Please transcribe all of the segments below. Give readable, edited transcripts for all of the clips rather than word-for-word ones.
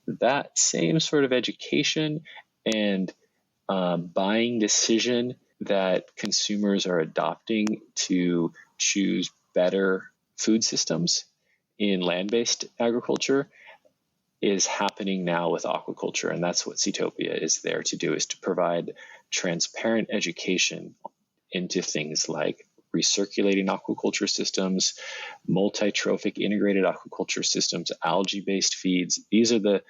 that same sort of education and buying decision that consumers are adopting to choose better food systems in land-based agriculture is happening now with aquaculture. And that's what Seatopia is there to do, is to provide transparent education into things like recirculating aquaculture systems, multi-trophic integrated aquaculture systems, algae-based feeds. These are the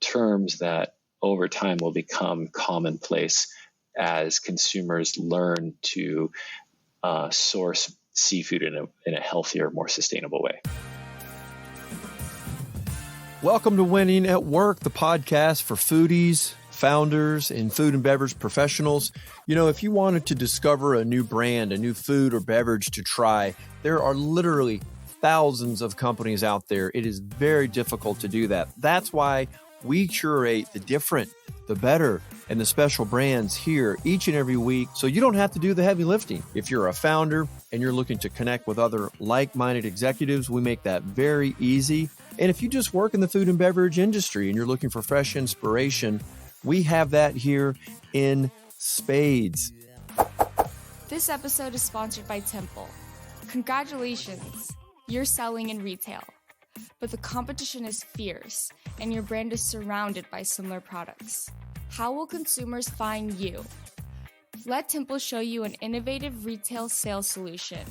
terms that over time will become commonplace as consumers learn to source seafood in a healthier, more sustainable way. Welcome to Winning at Work, the podcast for foodies, founders, and food and beverage professionals. You know, if you wanted to discover a new brand, a new food or beverage to try, there are literally thousands of companies out there. It is very difficult to do that. That's why we curate the different, the better, and the special brands here each and every week, so you don't have to do the heavy lifting. If you're a founder and you're looking to connect with other like-minded executives, we make that very easy. And if you just work in the food and beverage industry and you're looking for fresh inspiration, we have that here in spades. This episode is sponsored by Temple. Congratulations, you're selling in retail. But the competition is fierce and your brand is surrounded by similar products. How will consumers find you? Let Temple show you an innovative retail sales solution.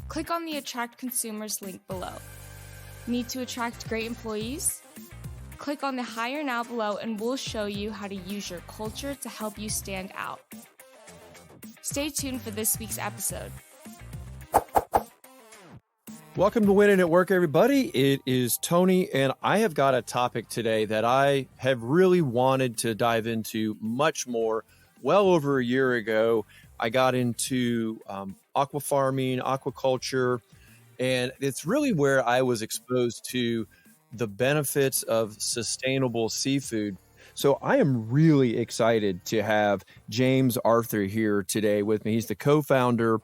Click on the Attract Consumers link below. Need to attract great employees? Click on the Hire Now below and we'll show you how to use your culture to help you stand out. Stay tuned for this week's episode. Welcome to Winning at Work, everybody. It is Tony, and I have got a topic today that I have really wanted to dive into much more. Well over a year ago, I got into aquafarming, aquaculture, and it's really where I was exposed to the benefits of sustainable seafood. So I am really excited to have James Arthur here today with me. He's the co-founder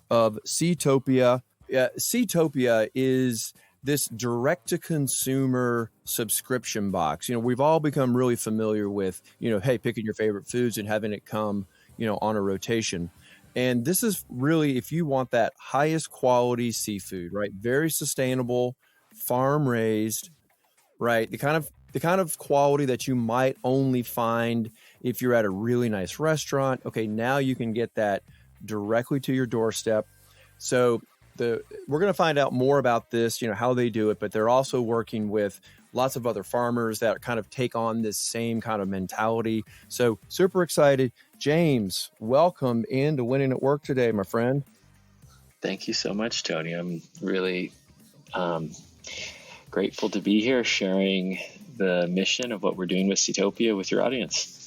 of Seatopia. Seatopia is this direct-to-consumer subscription box. You know, we've all become really familiar with, hey, picking your favorite foods and having it come, on a rotation. And this is really, if you want that highest quality seafood, right? Very sustainable, farm raised, right? The kind of quality that you might only find if you're at a really nice restaurant. Okay, now you can get that directly to your doorstep. So we're going to find out more about this, how they do it, but they're also working with lots of other farmers that kind of take on this same kind of mentality. So super excited. James, welcome into Winning at Work today, my friend. Thank you so much, Tony. I'm really grateful to be here sharing the mission of what we're doing with Seatopia with your audience.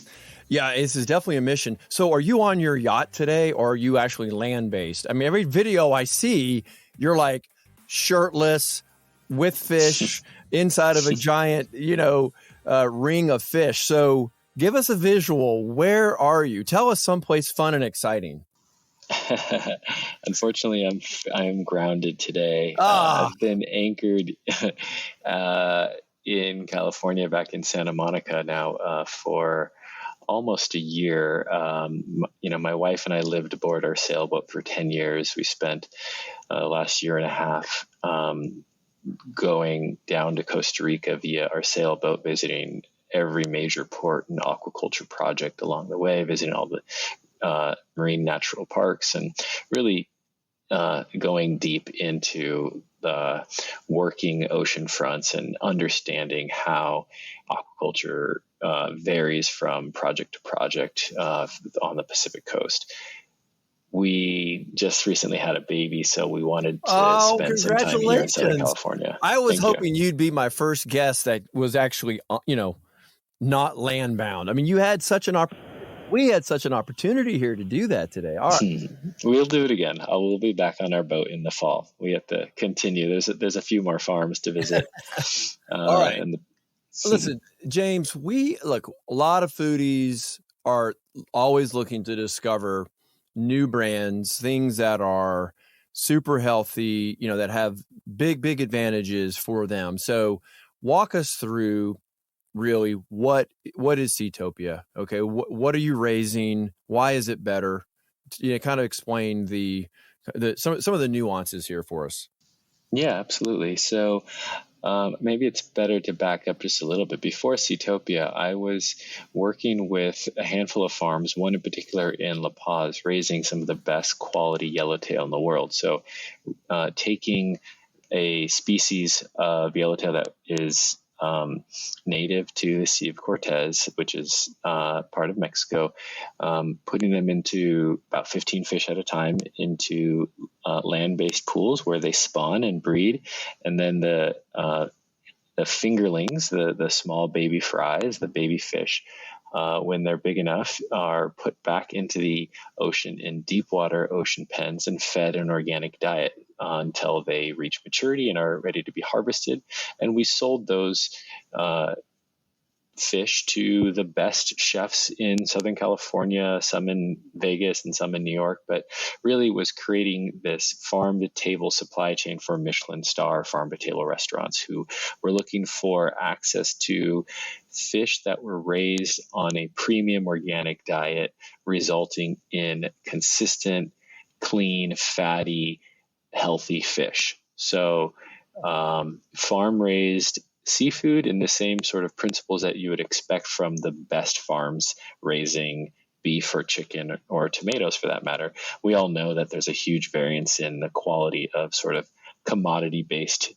Yeah, this is definitely a mission. So are you on your yacht today, or are you actually land-based? I mean, every video I see, you're like shirtless with fish inside of a giant, ring of fish. So give us a visual. Where are you? Tell us someplace fun and exciting. Unfortunately, I'm grounded today. I've been anchored in California, back in Santa Monica now for almost a year. My wife and I lived aboard our sailboat for 10 years. We spent last year and a half going down to Costa Rica via our sailboat, visiting every major port and aquaculture project along the way, visiting all the marine natural parks, and really going deep into the working ocean fronts and understanding how aquaculture varies from project to project on the Pacific coast. We just recently had a baby, so we wanted to spend some time here in Southern California. I was hoping you'd be my first guest that was actually, not land-bound. I mean, we had such an opportunity here to do that today. All right. We'll do it again. We'll be back on our boat in the fall. We have to continue. There's a few more farms to visit. All right. Listen, James, a lot of foodies are always looking to discover new brands, things that are super healthy, that have big advantages for them. So walk us through really what is Seatopia? Okay, what are you raising? Why is it better? Kind of explain some of the nuances here for us. Yeah, absolutely. So maybe it's better to back up just a little bit. Before Seatopia, I was working with a handful of farms, one in particular in La Paz, raising some of the best quality yellowtail in the world. So taking a species of yellowtail that is native to the Sea of Cortez, which is part of Mexico, putting them into about 15 fish at a time into land-based pools where they spawn and breed, and then the fingerlings, the small baby fries, the baby fish, when they're big enough, are put back into the ocean in deep water ocean pens and fed an organic diet until they reach maturity and are ready to be harvested. And we sold those fish to the best chefs in Southern California, some in Vegas and some in New York, but really was creating this farm to table supply chain for Michelin star farm to table restaurants who were looking for access to fish that were raised on a premium organic diet, resulting in consistent, clean, fatty, healthy fish. So farm raised seafood in the same sort of principles that you would expect from the best farms raising beef or chicken or tomatoes for that matter. We all know that there's a huge variance in the quality of sort of commodity based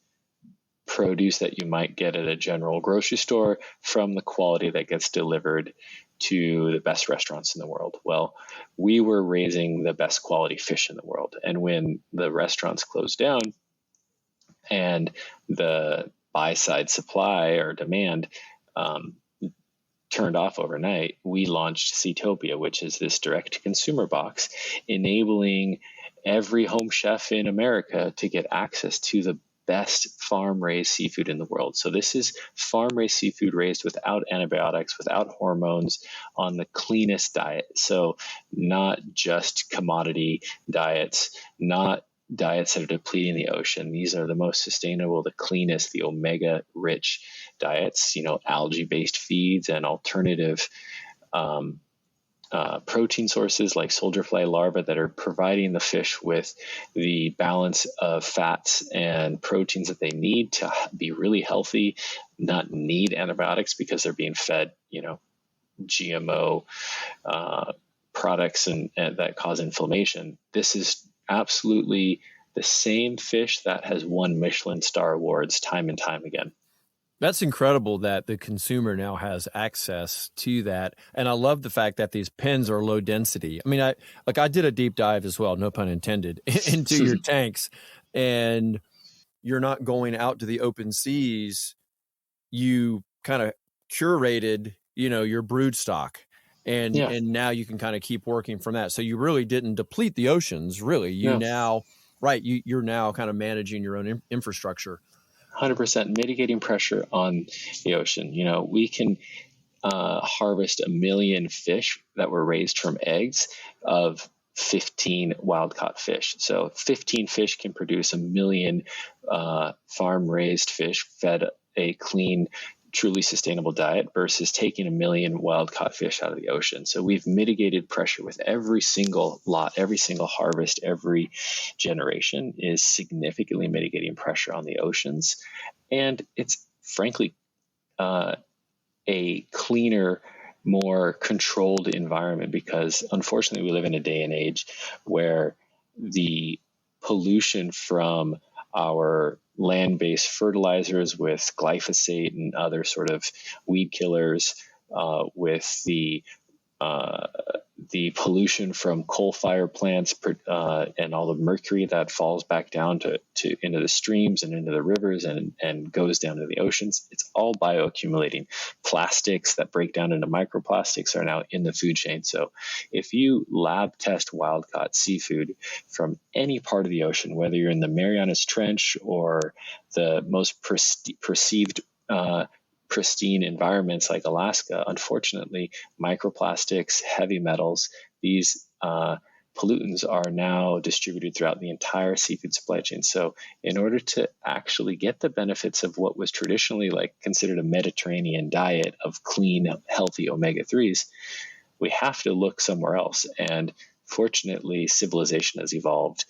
produce that you might get at a general grocery store from the quality that gets delivered to the best restaurants in the world. Well, we were raising the best quality fish in the world. And when the restaurants closed down and the buy-side supply or demand turned off overnight, we launched Seatopia, which is this direct-to-consumer box, enabling every home chef in America to get access to the best farm-raised seafood in the world. So this is farm-raised seafood raised without antibiotics, without hormones, on the cleanest diet. So not just commodity diets, not diets that are depleting the ocean. These are the most sustainable, the cleanest, the omega-rich diets, algae-based feeds and alternative protein sources like soldier fly larvae that are providing the fish with the balance of fats and proteins that they need to be really healthy, not need antibiotics because they're being fed, GMO products and that cause inflammation. This is absolutely the same fish that has won Michelin star awards time and time again. That's incredible that the consumer now has access to that. And I love the fact that these pens are low density. I mean, I did a deep dive as well, no pun intended, into your tanks, and you're not going out to the open seas. You kind of curated, your brood stock. And now you can kind of keep working from that. So you really didn't deplete the oceans, really. You're now kind of managing your own infrastructure. 100% mitigating pressure on the ocean. We can harvest 1 million fish that were raised from eggs of 15 wild-caught fish. So 15 fish can produce 1 million farm-raised fish fed a clean, truly sustainable diet versus taking 1 million wild-caught fish out of the ocean. So we've mitigated pressure with every single lot, every single harvest, every generation is significantly mitigating pressure on the oceans. And it's frankly a cleaner, more controlled environment because unfortunately we live in a day and age where the pollution from our land-based fertilizers with glyphosate and other sort of weed killers, with the pollution from coal-fired plants and all the mercury that falls back down to into the streams and into the rivers and goes down to the oceans. It's all bioaccumulating. Plastics that break down into microplastics are now in the food chain. So if you lab test wild-caught seafood from any part of the ocean, whether you're in the Marianas Trench or the most perceived pristine environments like Alaska, unfortunately, microplastics, heavy metals, these pollutants are now distributed throughout the entire seafood supply chain. So in order to actually get the benefits of what was traditionally like considered a Mediterranean diet of clean, healthy omega-3s, we have to look somewhere else. And fortunately, civilization has evolved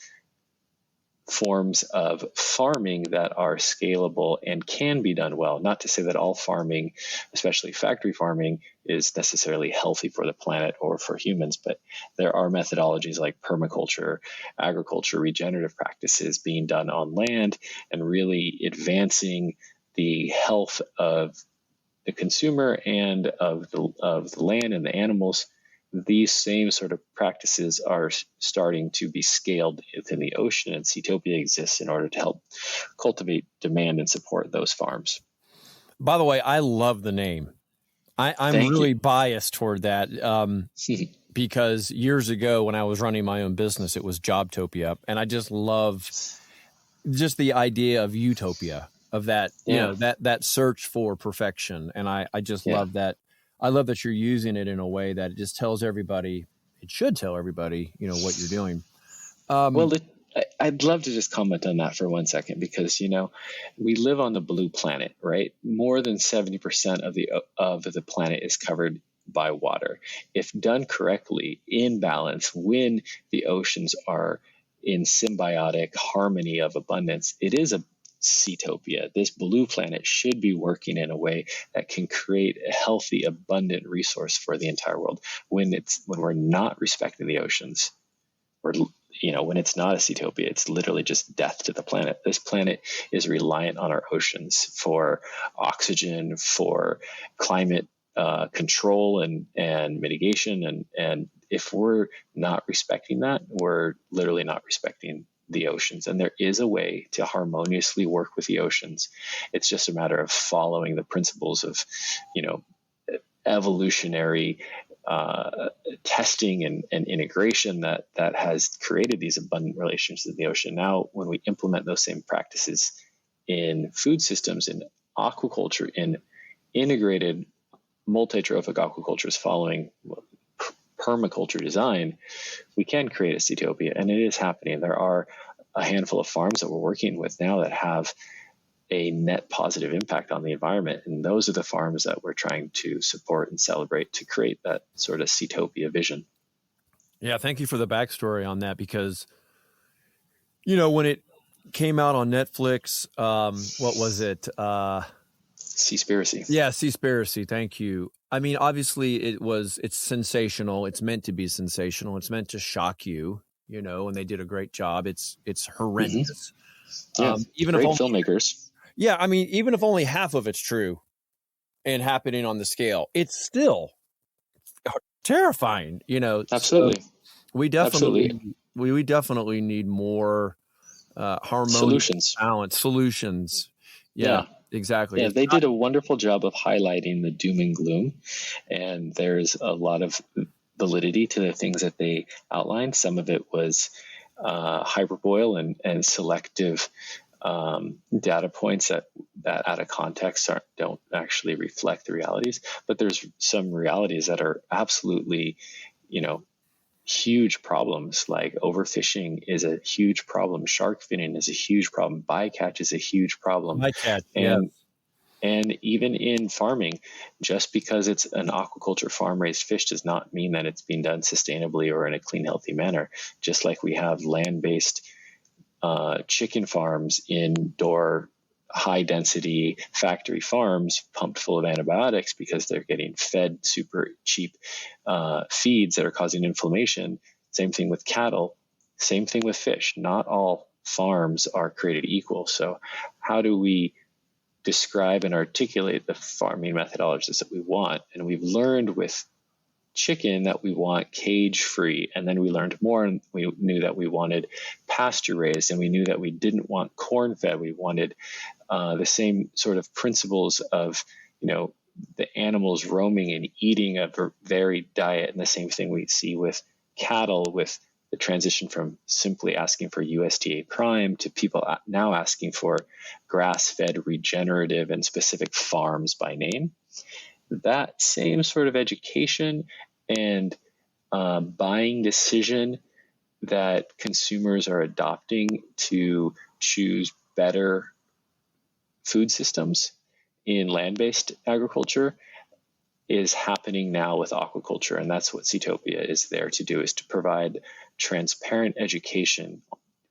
forms of farming that are scalable and can be done well. Not to say that all farming, especially factory farming, is necessarily healthy for the planet or for humans, but there are methodologies like permaculture, agriculture, regenerative practices being done on land and really advancing the health of the consumer and of the land and the animals. These same sort of practices are starting to be scaled within the ocean, and Seatopia exists in order to help cultivate demand and support those farms. By the way, I love the name. I'm really biased toward that because years ago when I was running my own business, it was Jobtopia, and I just love just the idea of utopia, of that, you know, that search for perfection, and I just love that. I love that you're using it in a way that it just tells everybody, it should tell everybody, you know, what you're doing. I'd love to just comment on that for 1 second, because, you know, we live on the blue planet, right? More than 70% of the planet is covered by water. If done correctly, in balance, when the oceans are in symbiotic harmony of abundance, it is a Seatopia. This blue planet should be working in a way that can create a healthy, abundant resource for the entire world. When we're not respecting the oceans, when it's not a Seatopia, it's literally just death to the planet. This planet is reliant on our oceans for oxygen, for climate control and mitigation. And if we're not respecting that, we're literally not respecting the oceans. And there is a way to harmoniously work with the oceans. It's just a matter of following the principles of, you know, evolutionary testing and integration that has created these abundant relationships in the ocean. Now, when we implement those same practices in food systems, in aquaculture, in integrated multi-trophic aquacultures following permaculture design, we can create a Seatopia, and it is happening. There are a handful of farms that we're working with now that have a net positive impact on the environment, and those are the farms that we're trying to support and celebrate to create that sort of Seatopia vision. Yeah, thank you for the backstory on that, because, you know, when it came out on Netflix, what was it? Seaspiracy. Yeah, Seaspiracy. Thank you. I mean, obviously it's sensational. It's meant to be sensational. It's meant to shock you, you know, and they did a great job. It's horrendous. Mm-hmm. Yeah, even great if only, filmmakers. Yeah, I mean, even if only half of it's true and happening on the scale, it's still terrifying, you know. Absolutely. So we definitely need more harmonious solutions. Yeah. Exactly. Yeah, they did a wonderful job of highlighting the doom and gloom, and there's a lot of validity to the things that they outlined. Some of it was hyperbole and selective data points that out of context don't actually reflect the realities. But there's some realities that are absolutely, you know, huge problems. Like overfishing is a huge problem. Shark finning is a huge problem. Bycatch is a huge problem. And even in farming, just because it's an aquaculture farm raised fish does not mean that it's being done sustainably or in a clean, healthy manner. Just like we have land-based chicken farms, indoor high-density factory farms pumped full of antibiotics because they're getting fed super cheap feeds that are causing inflammation. Same thing with cattle. Same thing with fish. Not all farms are created equal. So how do we describe and articulate the farming methodologies that we want? And we've learned with chicken that we want cage free, and then we learned more, and we knew that we wanted pasture raised, and we knew that we didn't want corn fed. We wanted the same sort of principles of, you know, the animals roaming and eating a varied diet, and the same thing we see with cattle, with the transition from simply asking for USDA prime to people now asking for grass-fed, regenerative, and specific farms by name. That same sort of education and buying decision that consumers are adopting to choose better food systems in land-based agriculture is happening now with aquaculture. And that's what Seatopia is there to do, is to provide transparent education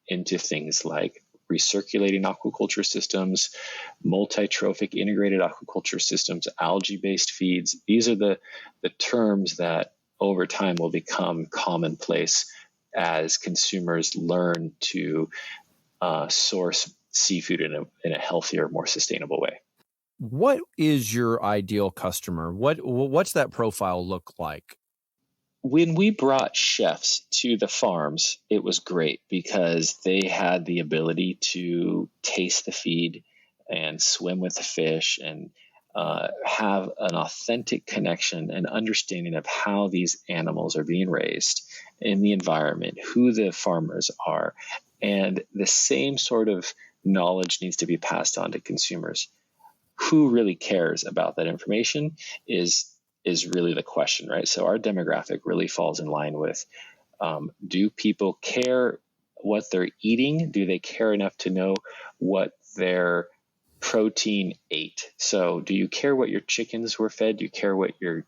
into things like recirculating aquaculture systems, multi-trophic integrated aquaculture systems, algae-based feeds. These are the terms that over time will become commonplace as consumers learn to source seafood in a healthier, more sustainable way. What is your ideal customer? What's that profile look like? When we brought chefs to the farms, it was great because they had the ability to taste the feed and swim with the fish and have an authentic connection and understanding of how these animals are being raised in the environment, who the farmers are. And the same sort of knowledge needs to be passed on to consumers. Who really cares about that information is really the question, right? So our demographic really falls in line with, do people care what they're eating? Do they care enough to know what their protein ate? So do you care what your chickens were fed? Do you care what your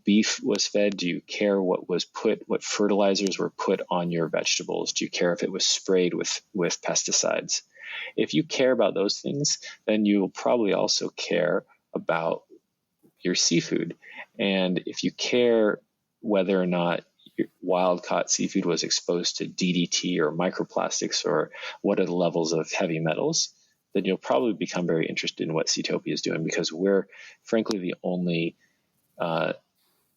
beef was fed? Do you care what fertilizers were put on your vegetables? Do you care if it was sprayed with pesticides? If you care about those things, then you'll probably also care about your seafood. And if you care whether or not your wild-caught seafood was exposed to DDT or microplastics or what are the levels of heavy metals, then you'll probably become very interested in what Seatopia is doing, because we're frankly the only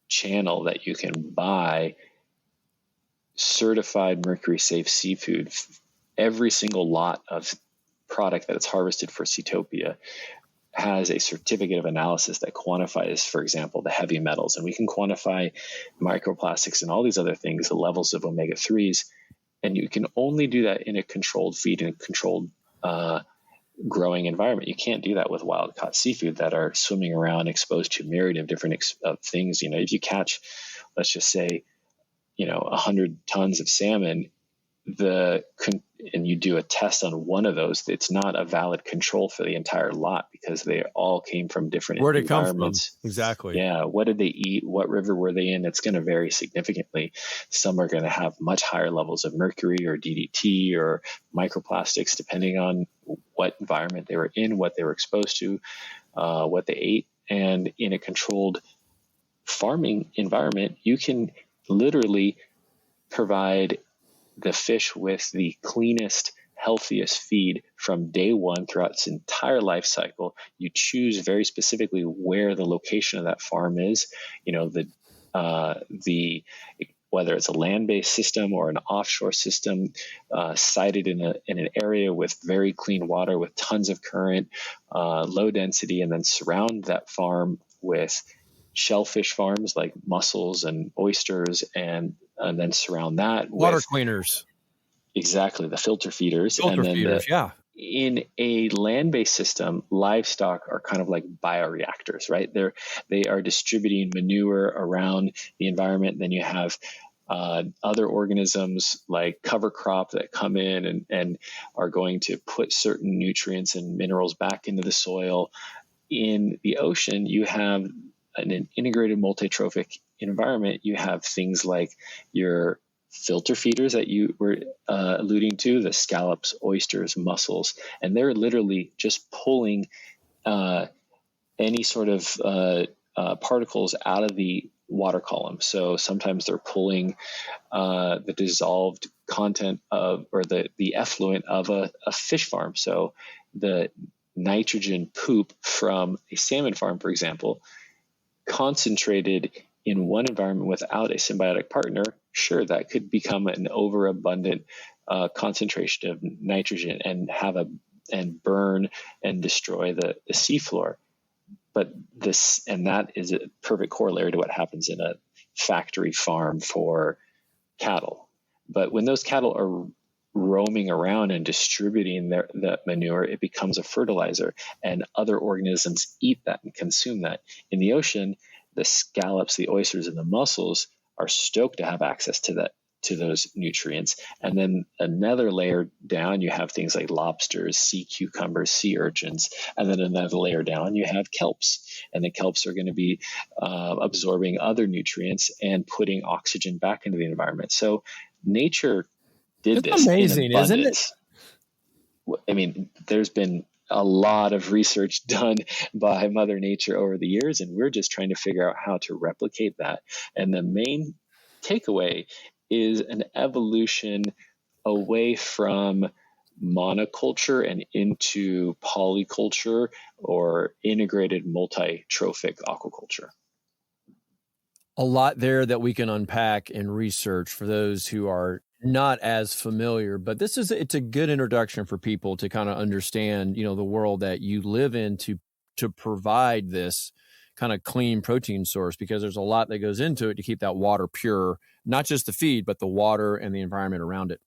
channel that you can buy certified mercury safe seafood. Every single lot of product that it's harvested for Seatopia has a certificate of analysis that quantifies, for example, the heavy metals, and we can quantify microplastics and all these other things, the levels of omega-3s, and you can only do that in a controlled feed and controlled growing environment. You can't do that with wild-caught seafood that are swimming around exposed to a myriad of different things. If you catch, let's just say, 100 tons of salmon, and you do a test on one of those, it's not a valid control for the entire lot because they all came from different Where'd it environments. Come from? Exactly. Yeah. What did they eat? What river were they in? It's going to vary significantly. Some are going to have much higher levels of mercury or DDT or microplastics, depending on what environment they were in, what they were exposed to, what they ate. And in a controlled farming environment, you can literally provide the fish with the cleanest, healthiest feed from day one throughout its entire life cycle. You choose very specifically where the location of that farm is. Whether it's a land-based system or an offshore system, sited in an area with very clean water, with tons of current, low density, and then surround that farm with shellfish farms like mussels and oysters, and then surround that water with cleaners. Exactly, the filter feeders. Yeah. In a land-based system, livestock are kind of like bioreactors, right? They are distributing manure around the environment. Then you have other organisms like cover crop that come in and are going to put certain nutrients and minerals back into the soil. In the ocean, you have an integrated multi-trophic environment. You have things like your filter feeders that you were alluding to, the scallops, oysters, mussels, and they're literally just pulling any sort of particles out of the water column. So sometimes they're pulling the dissolved content of, or the effluent of a fish farm. So the nitrogen poop from a salmon farm, for example, concentrated in one environment without a symbiotic partner, sure, that could become an overabundant concentration of nitrogen and burn and destroy the seafloor. But that is a perfect corollary to what happens in a factory farm for cattle. But when those cattle are roaming around and distributing that manure, it becomes a fertilizer, and other organisms eat that and consume that. In the ocean, the scallops, the oysters, and the mussels are stoked to have access to to those nutrients. And then another layer down, you have things like lobsters, sea cucumbers, sea urchins. And then another layer down, you have kelps. And the kelps are going to be absorbing other nutrients and putting oxygen back into the environment. So nature did It's this amazing, in abundance. isn't it? I mean, there's been a lot of research done by Mother Nature over the years, and we're just trying to figure out how to replicate that. And the main takeaway is an evolution away from monoculture and into polyculture or integrated multi-trophic aquaculture. A lot there that we can unpack and research for those who are not as familiar, but it's a good introduction for people to kind of understand, the world that you live in to provide this kind of clean protein source, because there's a lot that goes into it to keep that water pure, not just the feed, but the water and the environment around it.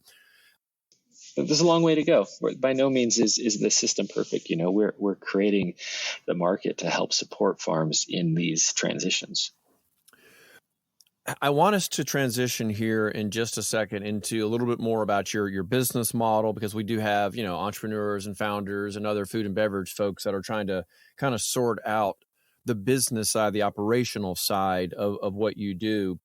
There's a long way to go. By no means is the system perfect. We're creating the market to help support farms in these transitions. I want us to transition here in just a second into a little bit more about your business model, because we do have, entrepreneurs and founders and other food and beverage folks that are trying to kind of sort out the business side, the operational side of what you do.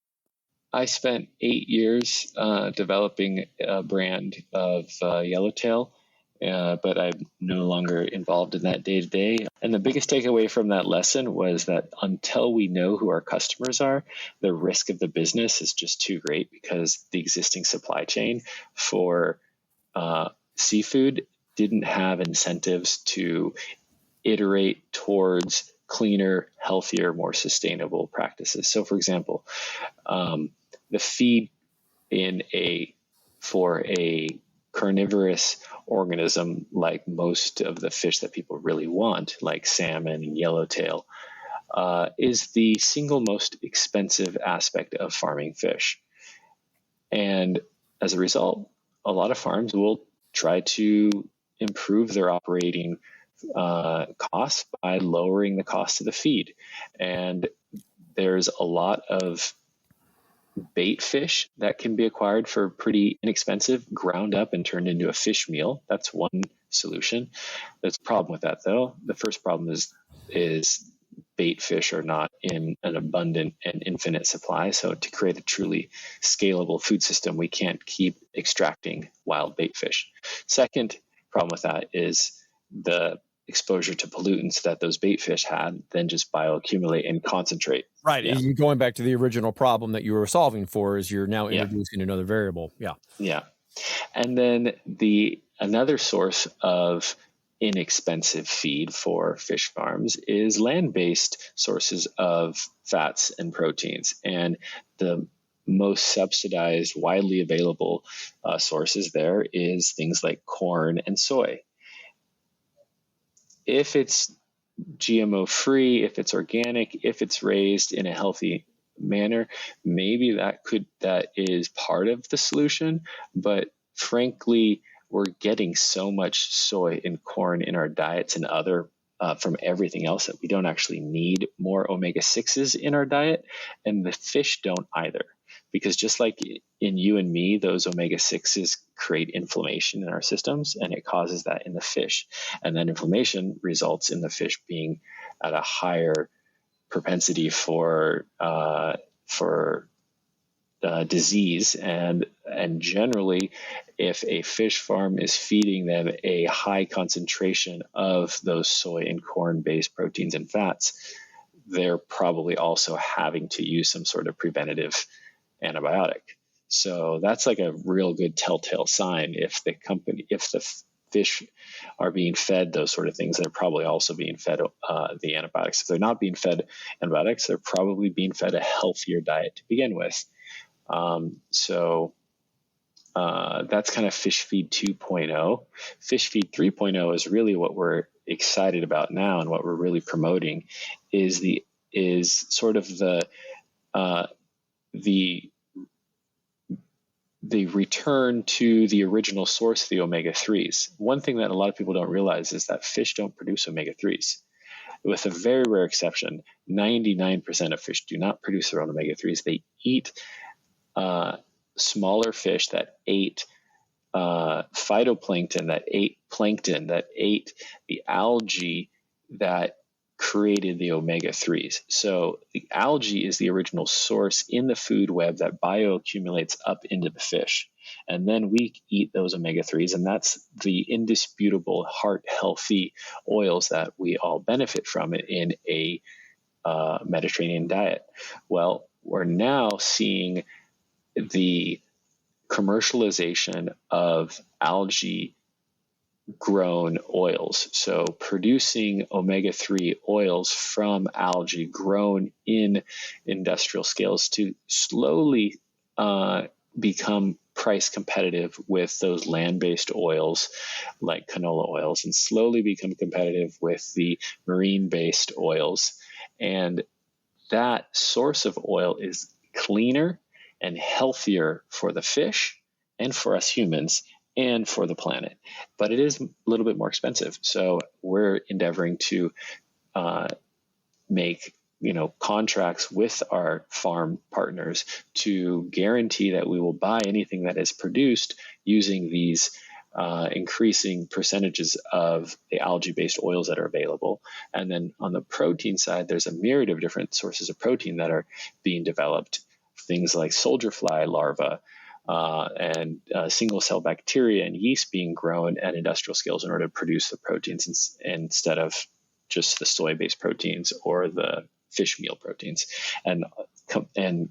I spent 8 years developing a brand of Yellowtail, but I'm no longer involved in that day to day. And the biggest takeaway from that lesson was that until we know who our customers are, the risk of the business is just too great, because the existing supply chain for seafood didn't have incentives to iterate towards cleaner, healthier, more sustainable practices. So, for example, the feed for a carnivorous organism, like most of the fish that people really want, like salmon and yellowtail, is the single most expensive aspect of farming fish. And as a result, a lot of farms will try to improve their operating costs by lowering the cost of the feed. And there's a lot of bait fish that can be acquired for pretty inexpensive, ground up and turned into a fish meal. That's one solution. There's a problem with that, though. The first problem is bait fish are not in an abundant and infinite supply. So to create a truly scalable food system, we can't keep extracting wild bait fish. Second problem with that is the exposure to pollutants that those bait fish had then just bioaccumulate and concentrate. Right. Yeah. You're going back to the original problem that you were solving for, is you're now introducing another variable. Yeah. Yeah. And then another source of inexpensive feed for fish farms is land-based sources of fats and proteins. And the most subsidized, widely available sources there is things like corn and soy. If it's GMO free, if it's organic, if it's raised in a healthy manner, maybe that is part of the solution. But frankly, we're getting so much soy and corn in our diets and other from everything else that we don't actually need more omega-6s in our diet, and the fish don't either. Because just like in you and me, those omega-6s create inflammation in our systems, and it causes that in the fish. And then inflammation results in the fish being at a higher propensity for disease. And generally, if a fish farm is feeding them a high concentration of those soy and corn-based proteins and fats, they're probably also having to use some sort of preventative antibiotic. So that's like a real good telltale sign. If the fish are being fed those sort of things, they're probably also being fed the antibiotics. If they're not being fed antibiotics, they're probably being fed a healthier diet to begin with. So that's kind of fish feed 2.0. Fish feed 3.0 is really what we're excited about now, and what we're really promoting is sort of the return to the original source of the omega-3s. One thing that a lot of people don't realize is that fish don't produce omega-3s. With a very rare exception, 99% of fish do not produce their own omega-3s. They eat smaller fish that ate phytoplankton, that ate plankton, that ate the algae that created the omega-3s. So the algae is the original source in the food web that bioaccumulates up into the fish. And then we eat those omega-3s, and that's the indisputable heart-healthy oils that we all benefit from in a Mediterranean diet. Well, we're now seeing the commercialization of algae grown oils. So producing omega-3 oils from algae grown in industrial scales to slowly become price competitive with those land-based oils like canola oils, and slowly become competitive with the marine-based oils. And that source of oil is cleaner and healthier for the fish and for us humans and for the planet. But it is a little bit more expensive. So we're endeavoring to make contracts with our farm partners to guarantee that we will buy anything that is produced using these increasing percentages of the algae-based oils that are available. And then on the protein side, there's a myriad of different sources of protein that are being developed. Things like soldier fly larvae and single-cell bacteria and yeast being grown at industrial scales in order to produce the proteins instead of just the soy-based proteins or the fish meal proteins. And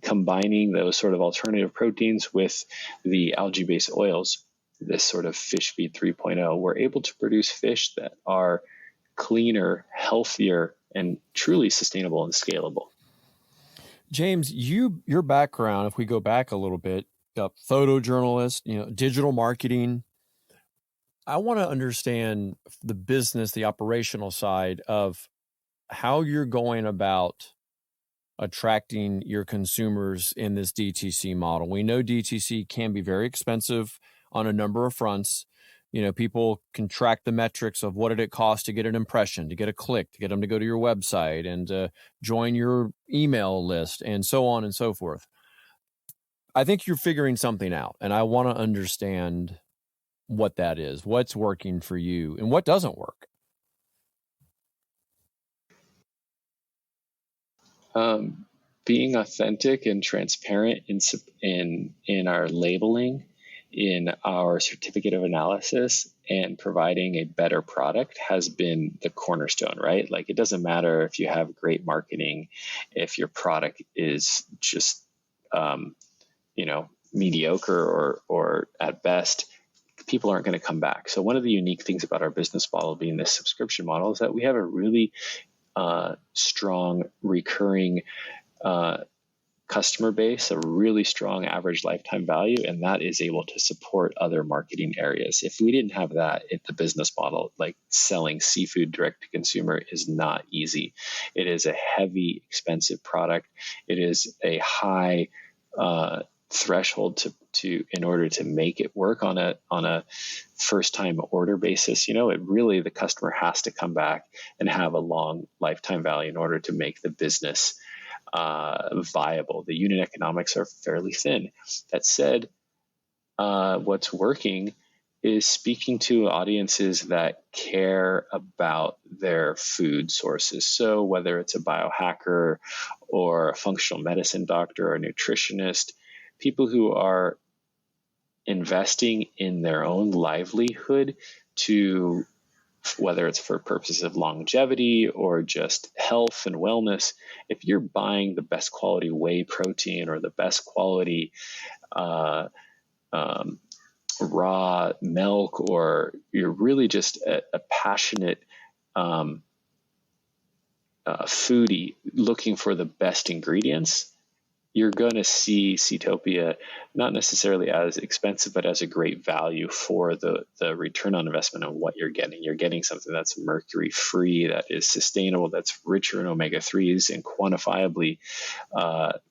combining those sort of alternative proteins with the algae-based oils, this sort of fish feed 3.0, we're able to produce fish that are cleaner, healthier, and truly sustainable and scalable. James, your background, if we go back a little bit, photojournalist, digital marketing. I want to understand the business, the operational side of how you're going about attracting your consumers in this DTC model. We know DTC can be very expensive on a number of fronts. People can track the metrics of what did it cost to get an impression, to get a click, to get them to go to your website and join your email list and so on and so forth. I think you're figuring something out, and I want to understand what that is, what's working for you and what doesn't work. Being authentic and transparent in our labeling, in our certificate of analysis, and providing a better product has been the cornerstone, right? Like, it doesn't matter if you have great marketing, if your product is just, mediocre or at best, people aren't going to come back. So one of the unique things about our business model being this subscription model is that we have a really strong recurring customer base, a really strong average lifetime value, and that is able to support other marketing areas. If we didn't have that, the business model, like selling seafood direct to consumer, is not easy. It is a heavy, expensive product. It is a high threshold to in order to make it work on a first time order basis. The customer has to come back and have a long lifetime value in order to make the business viable. The unit economics are fairly thin. That said, what's working is speaking to audiences that care about their food sources. So whether it's a biohacker or a functional medicine doctor or a nutritionist, people who are investing in their own livelihood to, whether it's for purposes of longevity or just health and wellness, if you're buying the best quality whey protein or the best quality raw milk, or you're really just a passionate foodie looking for the best ingredients, you're going to see Seatopia not necessarily as expensive, but as a great value for the return on investment on what you're getting. You're getting something that's mercury free, that is sustainable, that's richer in omega-3s and quantifiably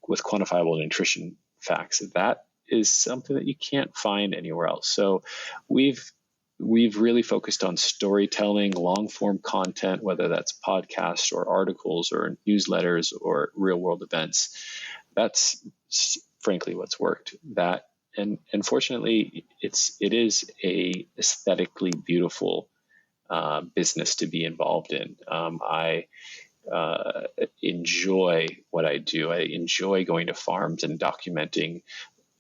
with quantifiable nutrition facts. That is something that you can't find anywhere else. So we've really focused on storytelling, long form content, whether that's podcasts or articles or newsletters or real world events. That's frankly what's worked. That and fortunately, it is a aesthetically beautiful business to be involved in. I enjoy what I do. I enjoy going to farms and documenting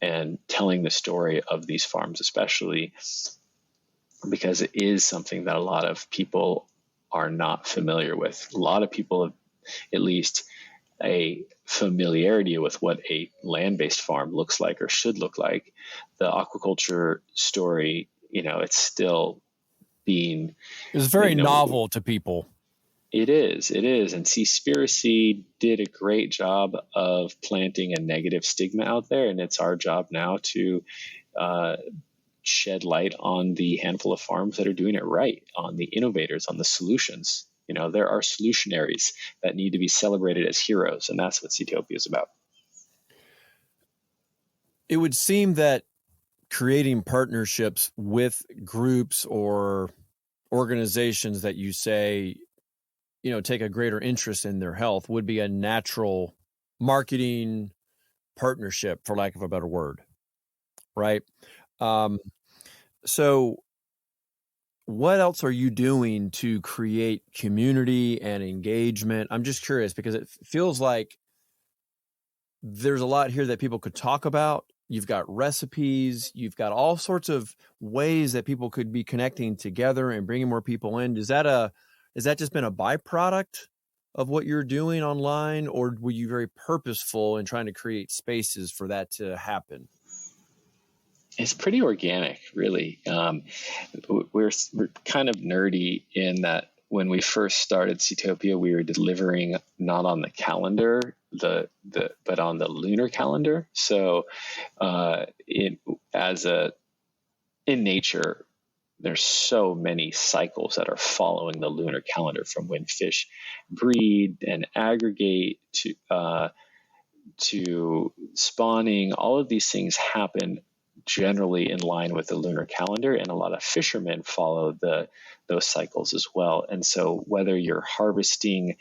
and telling the story of these farms, especially because it is something that a lot of people are not familiar with. A lot of people have at least a familiarity with what a land-based farm looks like or should look like. The aquaculture story, it's still being... It's very novel to people. It is. And Seaspiracy did a great job of planting a negative stigma out there. And it's our job now to shed light on the handful of farms that are doing it right, on the innovators, on the solutions. There are solutionaries that need to be celebrated as heroes. And that's what Seatopia is about. It would seem that creating partnerships with groups or organizations that you say, take a greater interest in their health would be a natural marketing partnership, for lack of a better word. Right. So what else are you doing to create community and engagement? I'm just curious because it feels like there's a lot here that people could talk about. You've got recipes, you've got all sorts of ways that people could be connecting together and bringing more people in. Is that just been a byproduct of what you're doing online, or were you very purposeful in trying to create spaces for that to happen? It's pretty organic, really. We're kind of nerdy in that when we first started Seatopia, we were delivering not on the calendar, but on the lunar calendar. So, in nature, there's so many cycles that are following the lunar calendar, from when fish breed and aggregate to spawning. All of these things happen generally in line with the lunar calendar, and a lot of fishermen follow those cycles as well. And so whether you're harvesting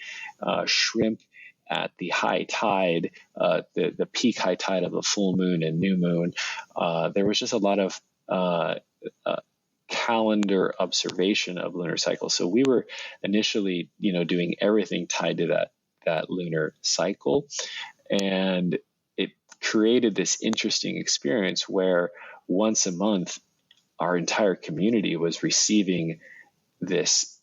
shrimp at the high tide, the peak high tide of the full moon and new moon, there was just a lot of calendar observation of lunar cycles. So we were initially, doing everything tied to that lunar cycle, and it created this interesting experience where once a month, our entire community was receiving this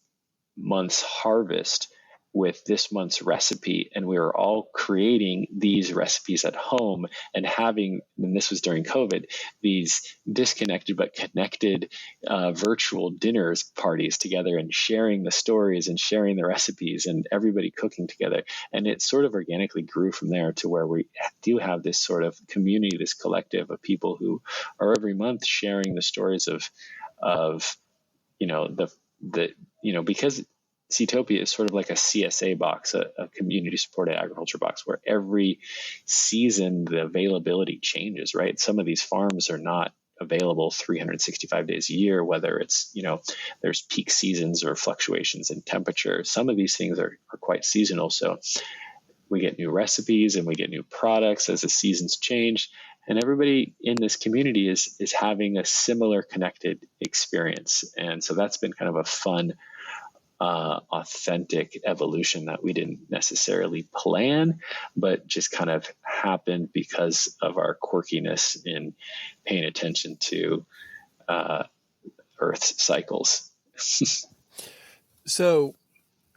month's harvest with this month's recipe. And we were all creating these recipes at home and having, and this was during COVID, these disconnected but connected virtual dinners parties together, and sharing the stories and sharing the recipes and everybody cooking together. And it sort of organically grew from there to where we do have this sort of community, this collective of people who are every month sharing the stories of because Seatopia is sort of like a CSA box, a community supported agriculture box, where every season the availability changes, right? Some of these farms are not available 365 days a year, whether it's, there's peak seasons or fluctuations in temperature. Some of these things are quite seasonal. So we get new recipes and we get new products as the seasons change. And everybody in this community is having a similar connected experience. And so that's been kind of a fun, authentic evolution that we didn't necessarily plan, but just kind of happened because of our quirkiness in paying attention to Earth's cycles. So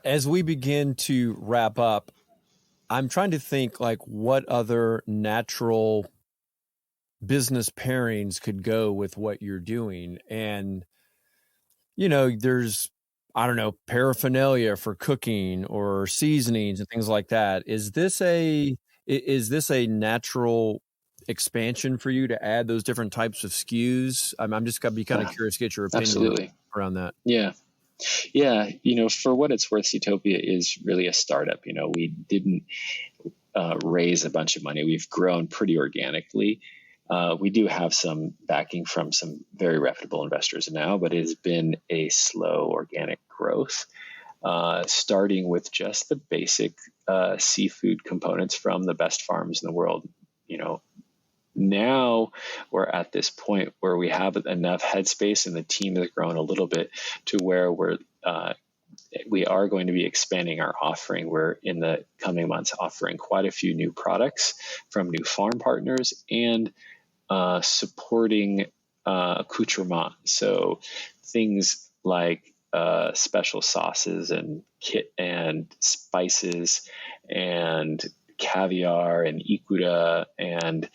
as we begin to wrap up, I'm trying to think like what other natural business pairings could go with what you're doing. And, there's, I don't know, paraphernalia for cooking or seasonings and things like that. Is this a natural expansion for you to add those different types of SKUs? I'm just gonna be kind of curious to get your opinion around that. Yeah. For what it's worth, Seatopia is really a startup. We didn't raise a bunch of money. We've grown pretty organically. We do have some backing from some very reputable investors now, but it has been a slow organic growth, starting with just the basic seafood components from the best farms in the world, now we're at this point where we have enough headspace and the team has grown a little bit to where we are going to be expanding our offering. We're in the coming months offering quite a few new products from new farm partners and supporting accoutrement. So things like special sauces and kit and spices and caviar and ikuda and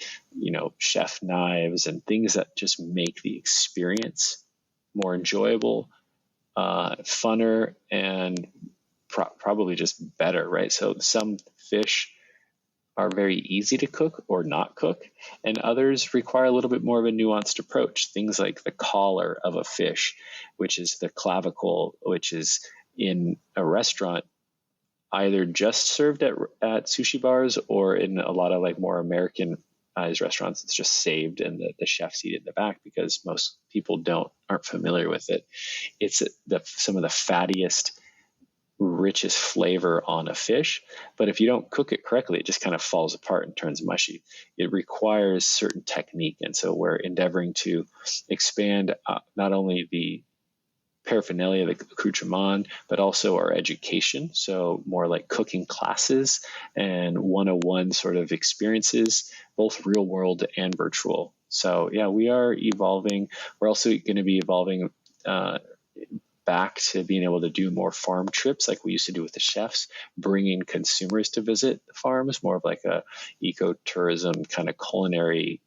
chef knives and things that just make the experience more enjoyable, funner, and probably just better, right? So some fish are very easy to cook or not cook, and others require a little bit more of a nuanced approach. Things like the collar of a fish, which is the clavicle, which is in a restaurant either just served at sushi bars or in a lot of like more Americanized restaurants, it's just saved and the chefs eat it in the back because most people aren't familiar with it. It's some of the fattiest, richest flavor on a fish, but if you don't cook it correctly, it just kind of falls apart and turns mushy. It requires certain technique, and so we're endeavoring to expand not only the paraphernalia, the accoutrement, but also our education. So more like cooking classes and 101 sort of experiences, both real world and virtual. So yeah, we are evolving. We're also going to be evolving back to being able to do more farm trips like we used to do with the chefs, bringing consumers to visit the farms, more of like a ecotourism kind of culinary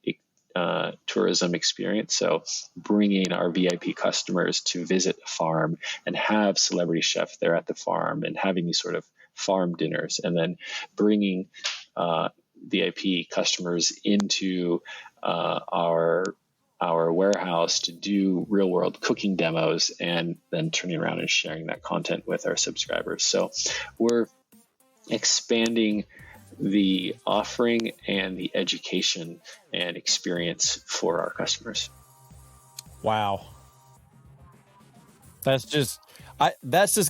tourism experience. So bringing our VIP customers to visit the farm and have celebrity chefs there at the farm and having these sort of farm dinners, and then bringing VIP customers into our warehouse to do real world cooking demos and then turning around and sharing that content with our subscribers. So we're expanding the offering and the education and experience for our customers. Wow. That's just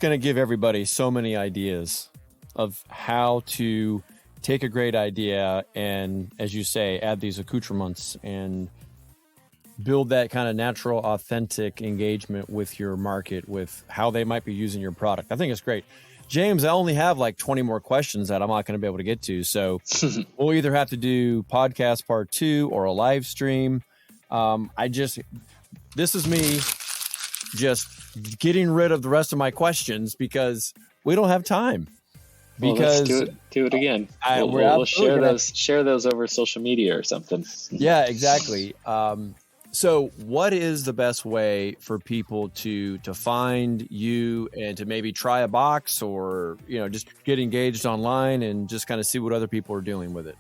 going to give everybody so many ideas of how to take a great idea and, as you say, add these accoutrements and build that kind of natural, authentic engagement with your market, with how they might be using your product. I think it's great. James, I only have like 20 more questions that I'm not going to be able to get to. So we'll either have to do podcast part 2 or a live stream. This is me just getting rid of the rest of my questions because we don't have time. Because let's do it again. We'll share those over social media or something. Yeah, exactly. So what is the best way for people to find you and to maybe try a box or, just get engaged online and just kind of see what other people are doing with it?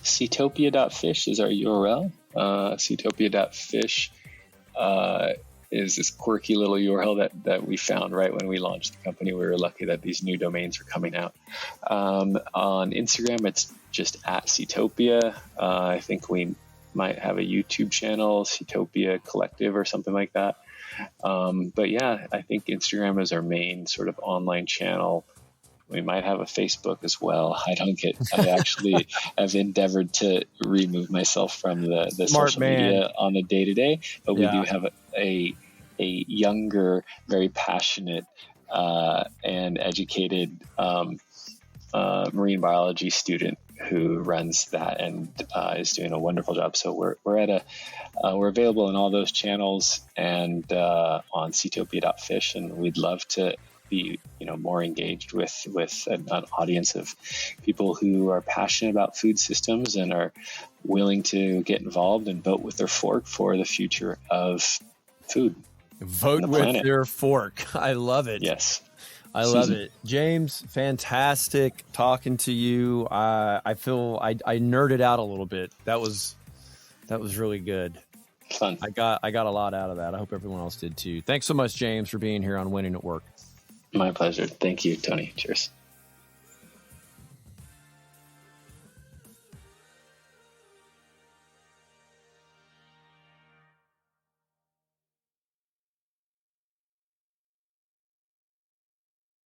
Seatopia.fish is our URL. Seatopia.fish is this quirky little URL that we found right when we launched the company. We were lucky that these new domains were coming out. On Instagram, it's just at Seatopia. I think we might have a YouTube channel, Seatopia Collective or something like that. But yeah, I think Instagram is our main sort of online channel. We might have a Facebook as well. I actually have endeavored to remove myself from the social media on a day-to-day, but we do have a younger, very passionate and educated marine biology student who runs that and is doing a wonderful job. So we're available in all those channels and on Seatopia.fish, and we'd love to be more engaged with an audience of people who are passionate about food systems and are willing to get involved and vote with their fork for the future of food. Vote with their fork. I love it. Yes. I love it. James, fantastic talking to you. I feel I nerded out a little bit. That was really good. Fun. I got a lot out of that. I hope everyone else did too. Thanks so much, James, for being here on Winning at Work. My pleasure. Thank you, Tony. Cheers.